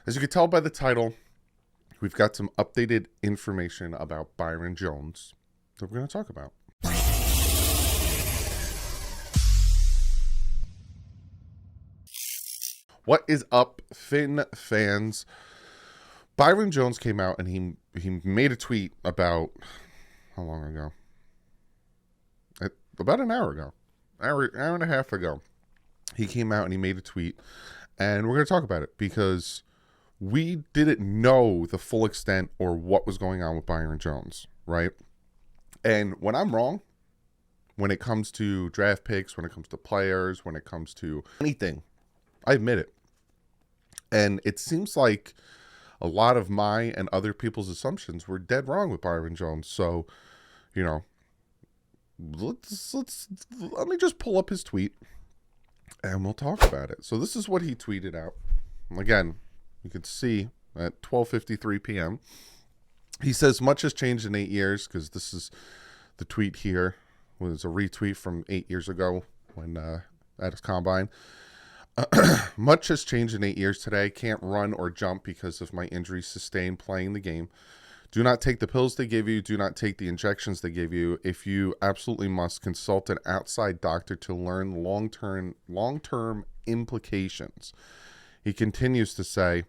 As you can tell by the title, we've got some updated information about Byron Jones that we're going to talk about. What is up, Finn fans? Byron Jones came out and he made a tweet about, how long ago? About an hour ago. Hour and a half ago. He came out and he made a tweet, and we're going to talk about it because we didn't know the full extent or what was going on with Byron Jones, right? And when I'm wrong, when it comes to draft picks, when it comes to players, when it comes to anything, I admit it. And it seems like a lot of my and other people's assumptions were dead wrong with Byron Jones. So, let me just pull up his tweet and we'll talk about it. So this is what he tweeted out. Again, you can see at 12:53 p.m. He says, much has changed in 8 years, because this is the tweet here was a retweet from 8 years ago when at his combine. Much has changed in 8 years today. Can't run or jump because of my injury sustained playing the game. Do not take the pills they give you. Do not take the injections they give you. If you absolutely must, consult an outside doctor to learn long-term implications. He continues to say,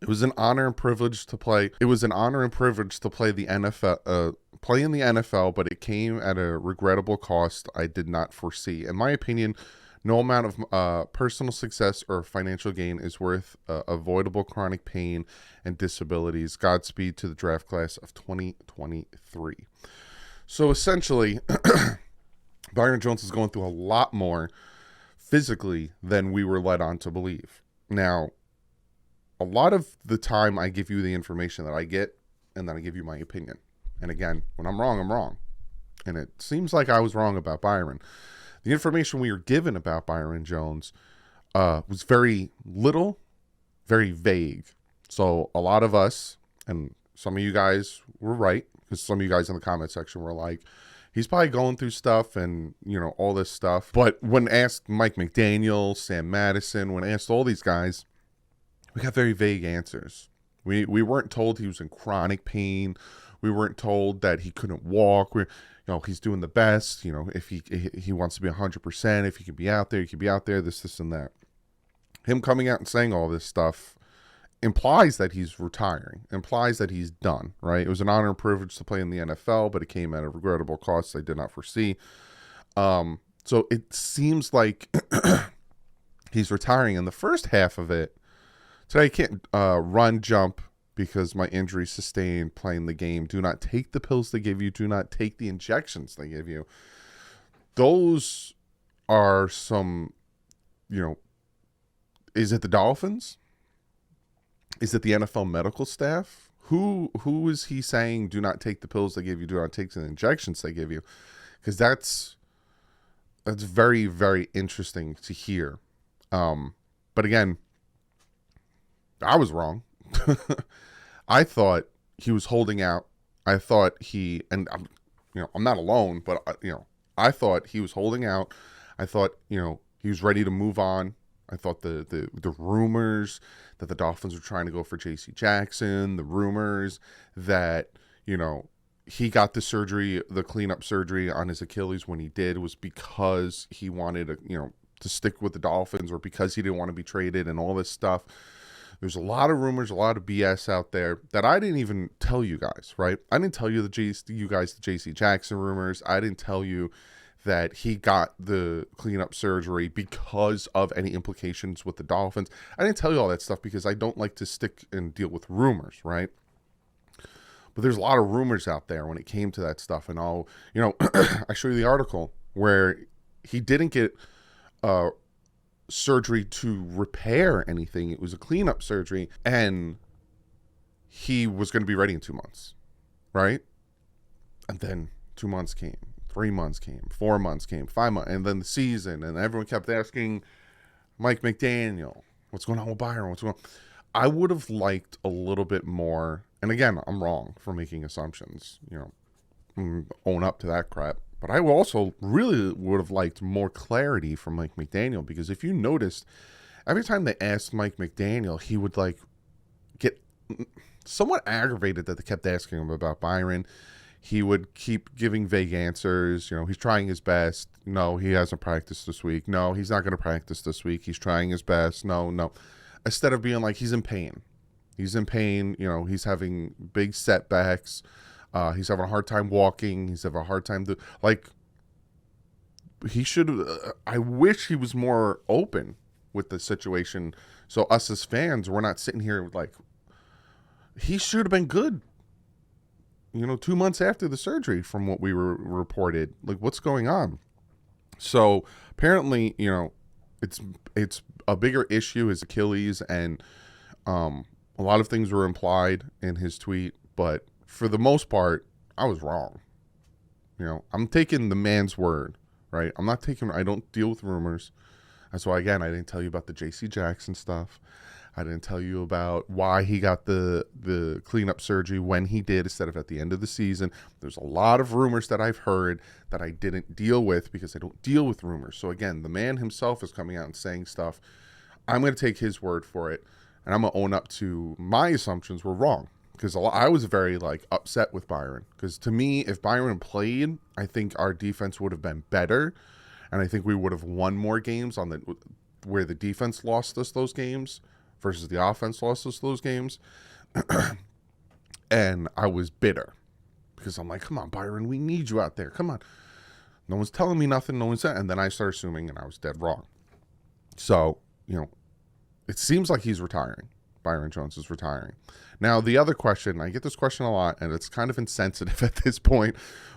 it was an honor and privilege to play. It was an honor and privilege to play the NFL, play in the NFL, but it came at a regrettable cost I did not foresee. In my opinion, no amount of personal success or financial gain is worth avoidable chronic pain and disabilities. Godspeed to the draft class of 2023. So essentially, Byron Jones is going through a lot more physically than we were led on to believe. Now, a lot of the time I give you the information that I get, and then I give you my opinion. And again, when I'm wrong, I'm wrong. And it seems like I was wrong about Byron. The information we were given about Byron Jones was very little, very vague. So a lot of us, and some of you guys were right, because some of you guys in the comment section were like, he's probably going through stuff and, all this stuff. But when asked Mike McDaniel, Sam Madison, when asked all these guys, we got very vague answers. We weren't told he was in chronic pain. We weren't told that he couldn't walk. He's doing the best. If he wants to be 100%, if he can be out there, he can be out there, this, and that. Him coming out and saying all this stuff implies that he's retiring, implies that he's done, right? It was an honor and privilege to play in the NFL, but it came at a regrettable cost I did not foresee. So it seems like he's retiring. In the first half of it, today I can't run, jump, because my injury sustained playing the game. Do not take the pills they give you. Do not take the injections they give you. Those are some, is it the Dolphins? Is it the NFL medical staff? Who is he saying do not take the pills they give you, do not take the injections they give you? Because that's very, very interesting to hear. But again, I was wrong. I thought he was holding out. I thought and I'm not alone, but I thought he was holding out. I thought, he was ready to move on. I thought the rumors that the Dolphins were trying to go for J.C. Jackson, the rumors that, he got the surgery, the cleanup surgery on his Achilles when he did was because he wanted to stick with the Dolphins, or because he didn't want to be traded and all this stuff. There's a lot of rumors, a lot of BS out there that I didn't even tell you guys, right? I didn't tell you the J.C. Jackson rumors. I didn't tell you that he got the cleanup surgery because of any implications with the Dolphins. I didn't tell you all that stuff because I don't like to stick and deal with rumors, right? But there's a lot of rumors out there when it came to that stuff. And I show you the article where he didn't get surgery to repair anything. It was a cleanup surgery, and he was going to be ready in 2 months, right? And then 2 months came, 3 months came, 4 months came, 5 months, and then the season, and everyone kept asking Mike McDaniel, what's going on with Byron? What's going on? I would have liked a little bit more, and again, I'm wrong for making assumptions, own up to that crap. But I also really would have liked more clarity from Mike McDaniel, because if you noticed, every time they asked Mike McDaniel, he would somewhat aggravated that they kept asking him about Byron. He would keep giving vague answers. He's trying his best. No, he hasn't practiced this week. No, he's not going to practice this week. He's trying his best. No, no. Instead of being like, he's in pain. He's in pain. He's having big setbacks. He's having a hard time walking. He's having a hard time he should. I wish he was more open with the situation. So us as fans, we're not sitting here like, he should have been good. 2 months after the surgery, from what we were reported. Like, what's going on? So apparently, it's a bigger issue, his Achilles, and a lot of things were implied in his tweet. But for the most part, I was wrong. I'm taking the man's word, right? I don't deal with rumors. That's why, again, I didn't tell you about the J.C. Jackson stuff. I didn't tell you about why he got the cleanup surgery when he did instead of at the end of the season. There's a lot of rumors that I've heard that I didn't deal with because I don't deal with rumors. So again, the man himself is coming out and saying stuff. I'm going to take his word for it, and I'm going to own up to my assumptions were wrong. Because I was very upset with Byron. Because to me, if Byron played, I think our defense would have been better. And I think we would have won more games where the defense lost us those games versus the offense lost us those games. And I was bitter because I'm like, come on, Byron, we need you out there. Come on. No one's telling me nothing. No one's saying. And then I started assuming, and I was dead wrong. So, it seems like he's retiring. Byron Jones is retiring. Now, the other question, I get this question a lot, and it's kind of insensitive at this point,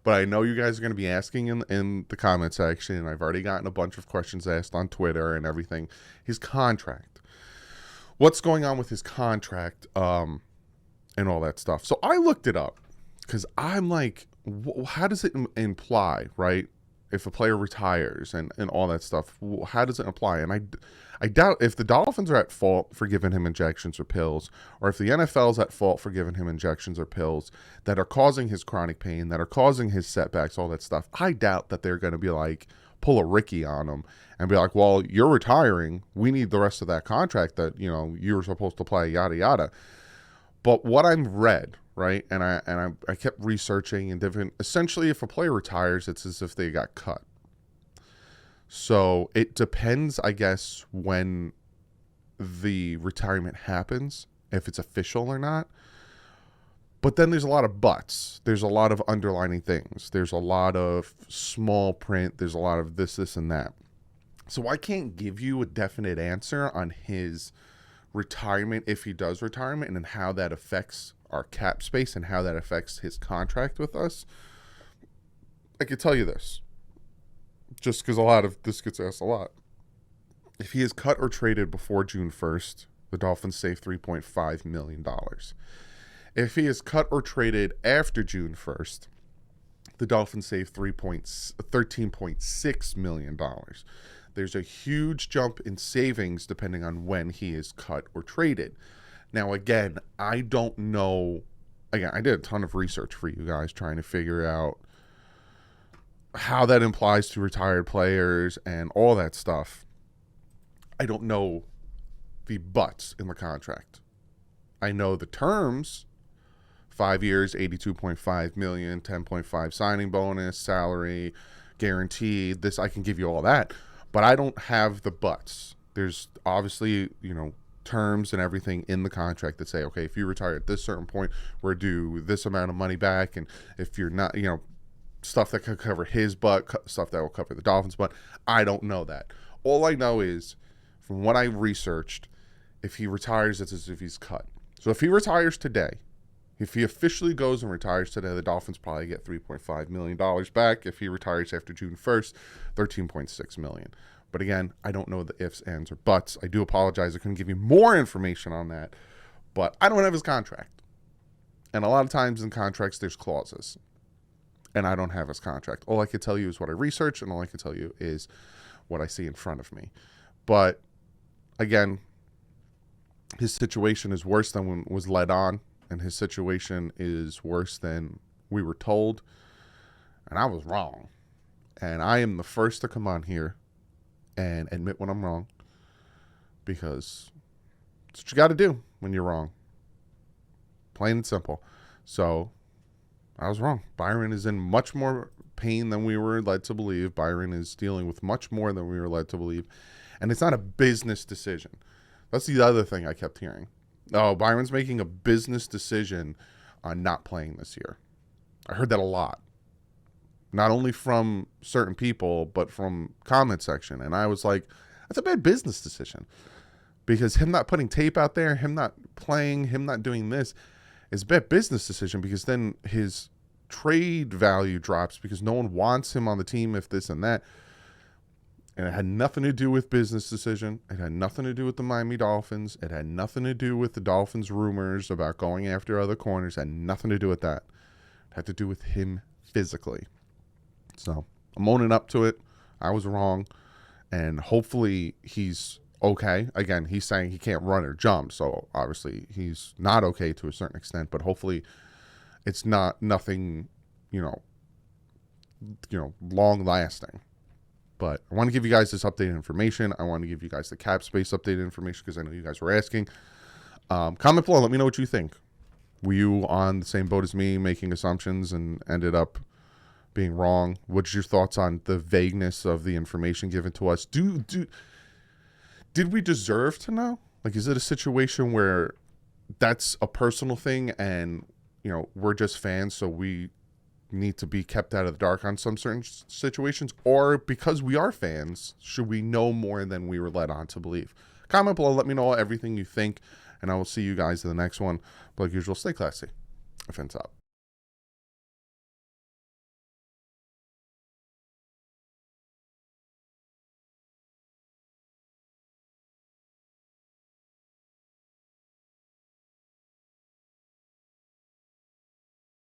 but I know you guys are going to be asking in the comment section, and I've already gotten a bunch of questions asked on Twitter and everything. His contract. What's going on with his contract and all that stuff? So I looked it up because I'm like, how does it imply, right? If a player retires and all that stuff, how does it apply? And I doubt if the Dolphins are at fault for giving him injections or pills, or if the NFL's at fault for giving him injections or pills that are causing his chronic pain, that are causing his setbacks, all that stuff. I doubt that they're going to be like, pull a Ricky on him and be like, well, you're retiring. We need the rest of that contract that, you were supposed to play, yada, yada. But what I've read, right, and I kept researching and different, essentially if a player retires, it's as if they got cut. So it depends, I guess, when the retirement happens, if it's official or not. But then there's a lot of buts. There's a lot of underlining things. There's a lot of small print. There's a lot of this, and that. So I can't give you a definite answer on his retirement, if he does retirement, and how that affects our cap space and how that affects his contract with us. I could tell you this, just because a lot of this gets asked a lot. If he is cut or traded before June 1st, the Dolphins save $3.5 million. If he is cut or traded after June 1st, the Dolphins save $13.6 million. There's a huge jump in savings depending on when he is cut or traded. Now, again, I don't know. Again, I did a ton of research for you guys trying to figure out how that implies to retired players and all that stuff. I don't know the buts in the contract. I know the terms. 5 years, $82.5 million, 10.5 signing bonus, salary, guaranteed. This, I can give you all that, but I don't have the buts. There's obviously, terms and everything in the contract that say, okay, if you retire at this certain point, we're due this amount of money back, and if you're not, stuff that could cover his butt, stuff that will cover the Dolphins' butt. I don't know that. All I know is, from what I researched, if he retires, it's as if he's cut. So if he retires today, if he officially goes and retires today, the Dolphins probably get $3.5 million back. If he retires after June 1st, $13.6 million. But again, I don't know the ifs, ands, or buts. I do apologize. I couldn't give you more information on that. But I don't have his contract. And a lot of times in contracts, there's clauses. And I don't have his contract. All I can tell you is what I research, and all I can tell you is what I see in front of me. But again, his situation is worse than when was led on. And his situation is worse than we were told. And I was wrong. And I am the first to come on here and admit when I'm wrong. Because it's what you got to do when you're wrong. Plain and simple. So I was wrong. Byron is in much more pain than we were led to believe. Byron is dealing with much more than we were led to believe. And it's not a business decision. That's the other thing I kept hearing. Oh, Byron's making a business decision on not playing this year. I heard that a lot. Not only from certain people, but from comment section. And I was like, that's a bad business decision. Because him not putting tape out there, him not playing, him not doing this is a bad business decision, because then his trade value drops because no one wants him on the team if this and that. And it had nothing to do with business decision. It had nothing to do with the Miami Dolphins. It had nothing to do with the Dolphins rumors about going after other corners. It had nothing to do with that. It had to do with him physically. So I'm owning up to it. I was wrong. And hopefully he's okay. Again, he's saying he can't run or jump. So obviously he's not okay to a certain extent. But hopefully it's nothing, long lasting. But I want to give you guys this updated information. I want to give you guys the cap space updated information because I know you guys were asking. Comment below. Let me know what you think. Were you on the same boat as me, making assumptions and ended up being wrong? What's your thoughts on the vagueness of the information given to us? Did we deserve to know? Like, is it a situation where that's a personal thing and, we're just fans, so we need to be kept out of the dark on some certain situations? Or because we are fans, should we know more than we were led on to believe? Comment below. Let me know everything you think, and I will see you guys in the next one. But like usual, stay classy. Offense up.